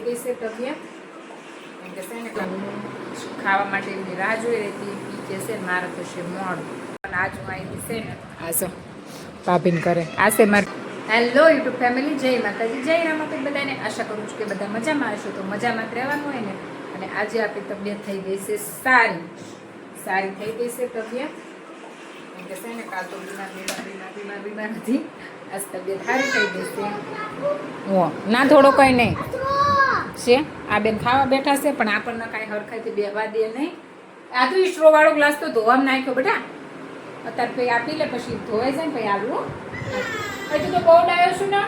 ગઈ છે તબિયત કેમ કે છે ને ખાવા માટે એમની રાહ જોઈ રહી હતી. એ કે છે મારે થશે મોડું અને આજ હું આવી છે ને આસો ભાભીને કરે આ છે મારે. હેલો યુટ્યુબ ફેમિલી, જય માતાજી, જય રામાપીર. બધાને આશા કરું છું કે બધા મજામાં હશો. તો મજામાં જ રહેવાનું હોય ને. અને આજે આપણી તબિયત થઈ ગઈ છે સારી થઈ ગઈ છે તબિયત. કેમ કે છે ને કાલ તો બીમાર હતી. આજ તબિયત સારી થઈ ગઈ છે. ઓ ના થોડો કંઈ નહીં છે. આ બેન ખાવા બેઠા છે પણ આપણને કાંઈ હરખાઈથી બેહવા દે નહીં. આ તો સ્ટ્રો વાળો ગ્લાસ તો ધોવામાં નાખ્યો બેટા. અત્યારે પછી આપી લે પછી ધોવાઈ જાય ને પછી આવું. હજુ તો બહુ ડાયો છું ને.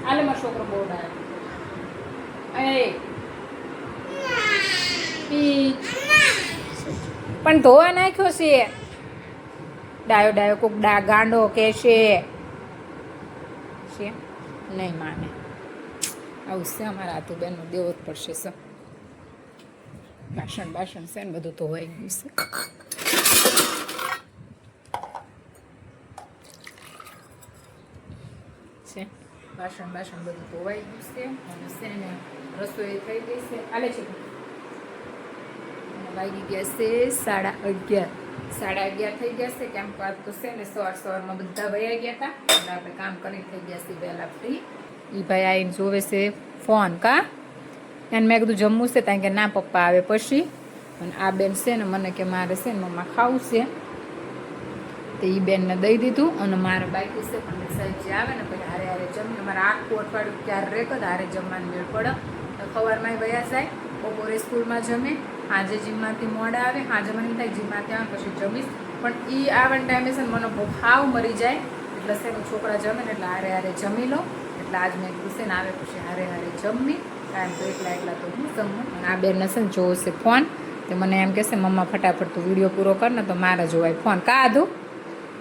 આલે મારો છોકરો બહુ ડાયો. પણ ધોવા નાખ્યો છે. ડાયો કોક ગાંડો કે છે નહીં માને. આવું છે અમારા આતુબેનનું દેવો જ પડશે. સર બાસણ છે ને બધું ધોવાઈ ગયું છે. બાસણ બધું ધોવાઈ ગયું છે. અને છે ને રસોઈ થઈ ગઈ છે. આલે છે વાગી ગયા છે 11:30 થઈ ગયા છે. કેમ કે આજ તો છે ને સવારમાં બધા વયા ગયા હતા એટલે આપણે કામ કરી થઈ ગયા છીએ વહેલા ફ્રી. એ ભાઈ આવીને જોવે છે ફોન કા એને મેં કીધું જમવું છે ત્યાં કે ના પપ્પા આવે પછી. અને આ બેન છે ને મને કે મારે છે ને મમ્મા ખાવું છે તો એ બેનને દઈ દીધું. અને મારે બાકી છે પણ સાહેબ જે આવે ને પછી હારે જમીને મારે આખું અઠવાડિયું ક્યારે રેક જ હારે જમવાનું મેળ પડે. સવારમાં વયા જાય, બપોરે સ્કૂલમાં જમે, સાંજે જીમમાંથી મોડા આવે. સાંજે મને થાય જીમમાંથી આવે પછી જમીશ. પણ એ આવવાના ટાઈમે છે ને મને બહુ હાવ મરી જાય. એટલે છે ને છોકરા જમે ને એટલે હારે જમી લો. એટલે આજ મેં કીધું છે ને આવે પછી હારે જમી. કારણ તો એકલા તો હું જમું. અને આ બેનને છે ને જોવો છે ફોન. તો મને એમ કહેશે મમ્મા ફટાફટ તું વિડીયો પૂરો કર ને તો મારે જોવાય ફોન કાધું.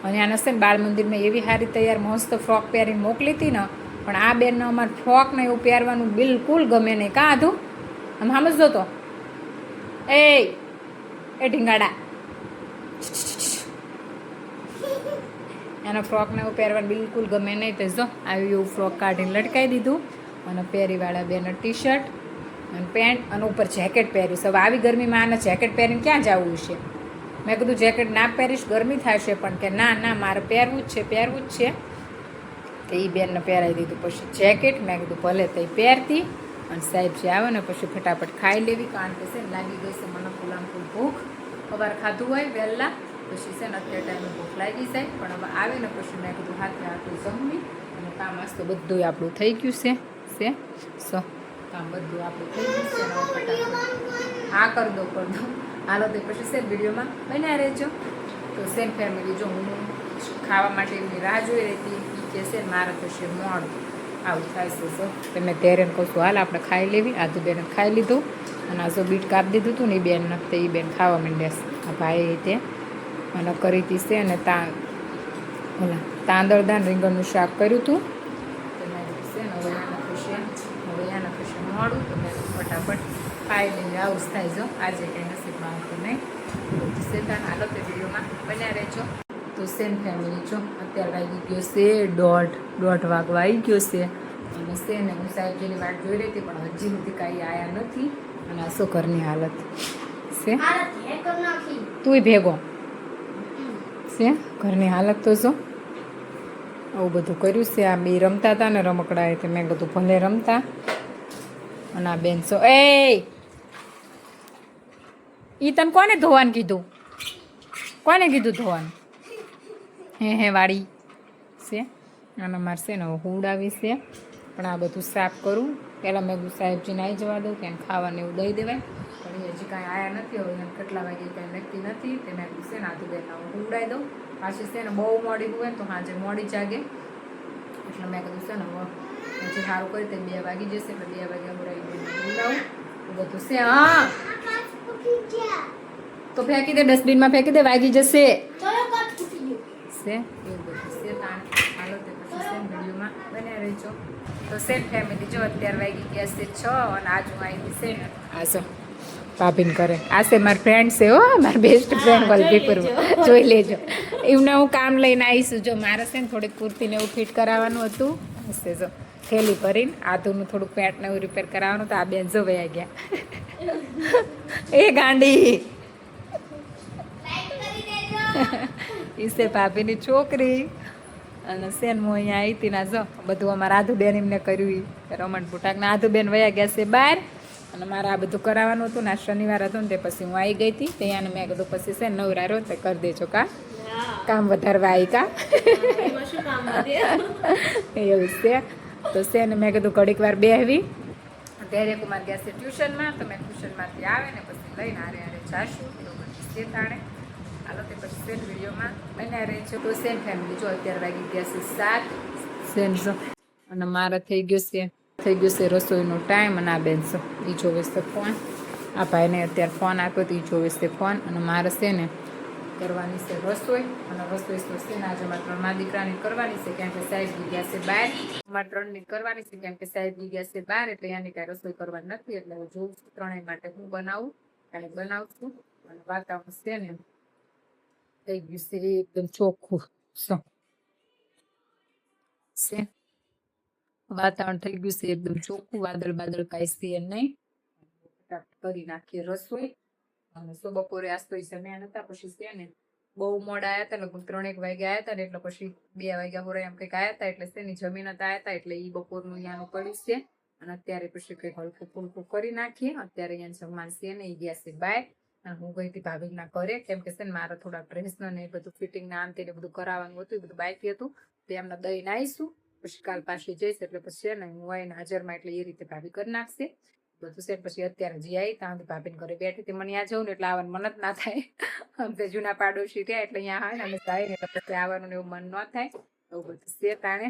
અને આને છે ને બાળ મંદિરમાં એવી સારી તૈયાર મસ્ત ફ્રોક પહેરીને મોકલી હતી ને. પણ આ બેનને અમારે ફ્રોક ને એવું પહેરવાનું બિલકુલ ગમે નહીં. કાધું આમ સમજતો તો એ ઢીંગાડા એના ફ્રોક ને એવું પહેરવાનું બિલકુલ ગમે નહીં. તો જો આવી એવું ફ્રોક કાઢીને લટકાવી દીધું. અને પહેરીવાળા બેને ટી-શર્ટ અને પેન્ટ અને ઉપર જેકેટ પહેર્યું. હવે આવી ગરમીમાં આને જેકેટ પહેરીને ક્યાં જવું છે? મેં કીધું જેકેટ ના પહેરીશ ગરમી થશે. પણ કે ના મારે પહેરવું જ છે. તો એ બેનને પહેરાવી દીધું પછી જેકેટ. મેં કીધું ભલે તો એ પહેરતી. અને સાહેબ જે આવે ને પછી ફટાફટ ખાઈ લેવી. કારણ કે છે ને લાગી ગઈ છે મને ફૂલ ભૂખ. સવાર ખાધું હોય વહેલા પછી છે ને અત્યારે ટાઈમે ભૂખ લાગી જાય. પણ હવે આવે ને પછી મેં કીધું હાથે જમવી. અને કામ આજ તો બધું આપણું થઈ ગયું છે. કામ બધું આપણું થઈ ગયું છે. ફટાફટ હા કરી દો હાલો તો પછી છે વિડીયોમાં બન્યા રહેજો. તો સેમ ફેમિલી જો હું ખાવા માટે એમની રાહ જોઈ રહી હતી. એ કે છે મારે થશે મોડું. આવું થાય છે. તમે તેરેને કહું છું હાલ આપણે ખાઈ લેવી. આધુ બેને ખાઈ લીધું. અને આ જો બીટ કાપી દીધું હતું ને એ બેન તો એ બેન ખાવા માંડ્યા છે. આ ભાઈ તે અને કરી હતી છે. અને તાંદળદાન રીંગણનું શાક કર્યું હતું. હવે આના થશે મોડું. તો મેં ફટાફટ ખાઈ લઈને આવું જ થાય. જો આજે કંઈ નસીબમાં આવતું નહીં. શેતાન હાલો તે વિડીયોમાં બન્યા રહેજો. તો સેમ ફેમિલી જો અત્યારે વાગી ગયો છે દોઢ વાગવા આવી ગયો છે. અને છે ને હું સાહેબજીની વાટ જોઈ રહી હતી પણ હજી સુધી કાંઈ આવ્યા નથી. અને આ શું ઘરની હાલત છે તુંય ભેગો છે. ઘરની હાલત તો જો આવું બધું કર્યું છે. આ બે રમતા હતા ને રમકડા એટલે મેં કીધું ભલે રમતા. અને આ બેન સો ઈ તને કોને ધોવાનું કીધું? કોને કીધું ધોવાનું? હે વાળી છે. અને મારે છે ને હુડાવી છે. પણ આ બધું સાફ કરું. પહેલાં મેં સાહેબજીને આવી જવા દઉં કે ખાવાને એવું દઈ દેવાય. પણ એ હજી કાંઈ આવ્યા નથી. હવે એને કેટલા વાગે કાંઈ નક્કી નથી. તે મેં છે ને આધુબેનને હું હુડાવી દઉં. પાછી છે ને બહુ મોડી હોય તો સાંજે મોડી જાગે. એટલે મેં કીધું છે ને હજી સારું કરી તે 2 વાગી જશે. એટલે 2 વાગે હુડાવું બધું છે. હા તો ફેંકી દે, ડસ્ટબિનમાં ફેંકી દે, વાગી જશે છે. એવું બધું છે. હાલો તે પછી સેમ વિડીયોમાં બન્યા રહેજો. તો સેમ ફેમિલી જો અત્યારે વાગી ગયા છે 6. અને આજ હું આવી છે ને આસો ભાભીને કરે. આ છે મારી ફ્રેન્ડ છે હો, મારી બેસ્ટ ફ્રેન્ડ વલભીપુર. જોઈ લેજો. એમને હું કામ લઈને આવીશું. જો મારે છે ને થોડીક કુર્તીને એવું ફિટ કરાવવાનું હતું. હશે જો થેલી ભરીને આધુનું થોડુંક પેન્ટ ને એવું રિપેર કરાવવાનું તો આ બેન જો વયા ગયા એ ગાંડી ઈસે ભાભીની છોકરી અને સેન હું અહીંયા આવી હતી ના જો બધું અમારા આધુબેન એમને કર્યું રમણ બુટાક ને આધુબેન વયા ગયા છે બહાર અને મારે આ બધું કરાવવાનું હતું ને આ શનિવાર હતું ને તે પછી હું આવી ગઈ હતી ત્યાં મેં કીધું પછી છે નવરા રહ્યો તે કરી દેજો કા કામ વધારવા આવી કા એવું છે તો છે ને મેં કીધું ઘડીક વાર બેહવી ત્યારે કુમાર ગયા છે ટ્યુશનમાં તો મેં ટ્યુશનમાંથી આવે ને પછી લઈને હારે હારે જાશું એવું બધું છે તાણે હાલો તે પછી સેન વિડીયોમાં બન્યા રહે છે તો સેન ફેમિલી જો અત્યારે વાગી ગયા છે 7 સેન જો અને મારે થઈ ગયું છે રસોઈનો ટાઈમ અને આ બેન છે એ જોવે છે ફોન આ ભાઈને અત્યારે ફોન આપ્યો તો એ જોવે છે ફોન અને મારે છે ને કરવાની છે રસોઈ અને રસોઈ તો છે ને આજે મારા ત્રણમાં દીકરાની કરવાની છે કેમ કે સાહેબ ગયા છે બહાર મારા ત્રણની કરવાની છે કેમ કે સાહેબ ગયા છે બહાર એટલે એની કાંઈ રસોઈ કરવાની નથી એટલે હું જોઉં છું ત્રણેય માટે હું બનાવું અને બનાવું છું અને વાતાવરણ છે ને થઈ ગયું છે એકદમ ચોખ્ખું છે વાતાવરણ થઈ ગયું છે એકદમ ચોખ્ખું વાદળ કાંઈ છે નહીં કરી નાખીએ રસોઈ અને સો બપોરે આસ્તો મેં હતા પછી છે ને બહુ મોડા આવ્યા હતા લગભગ 3-1 વાગ્યા આવ્યા હતા ને એટલે પછી 2 વાગ્યા હોરા એમ કંઈક આવ્યા હતા એટલે છે ને જમીન હતા આવ્યા હતા એટલે એ બપોરનું અહીંયાનું પડ્યું છે અને અત્યારે પછી કંઈક હલકું ફૂલકું કરી નાખીએ અત્યારે અહીંયા જમવાનું છે ને એ ગયા છે બહાર અને હું ગઈ હતી ભાભીના ઘરે કેમ કે છે ને મારે થોડા ડ્રેસનું ને બધું ફિટિંગ ના આમ તેને બધું કરાવવાનું હતું એ બધું બાકી હતું તો એમને દઈને આવીશું પછી કાલ પાછી જઈશ એટલે પછી છે ને હું આવીને હાજરમાં એટલે એ રીતે ભાભી કરી નાખશે બધું છે પછી અત્યારે જે આવી ત્યાં ભાભીને ઘરે બેઠી હતી મને ત્યાં જવું ને એટલે આવવાનું મન જ ના થાય આમ તે જૂના પાડોશી થયા એટલે અહીંયા આવે ને અમે થાય ને એટલે પછી આવવાનું એવું મન ન થાય એવું બધું છે તાણે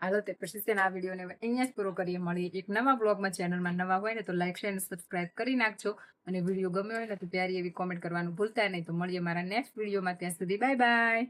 હાલો તે પછી છે ને આ વિડીયોને અહીંયા જ પૂરો કરીએ મળીએ એક નવા બ્લોગમાં ચેનલમાં નવા હોય ને તો લાઈક શેર અને સબસ્ક્રાઈબ કરી નાખજો અને વિડીયો ગમ્યો હોય ને તો પ્યારી એવી કોમેન્ટ કરવાનું ભૂલતા નહીં તો મળીએ મારા નેક્સ્ટ વિડીયોમાં ત્યાં સુધી બાય બાય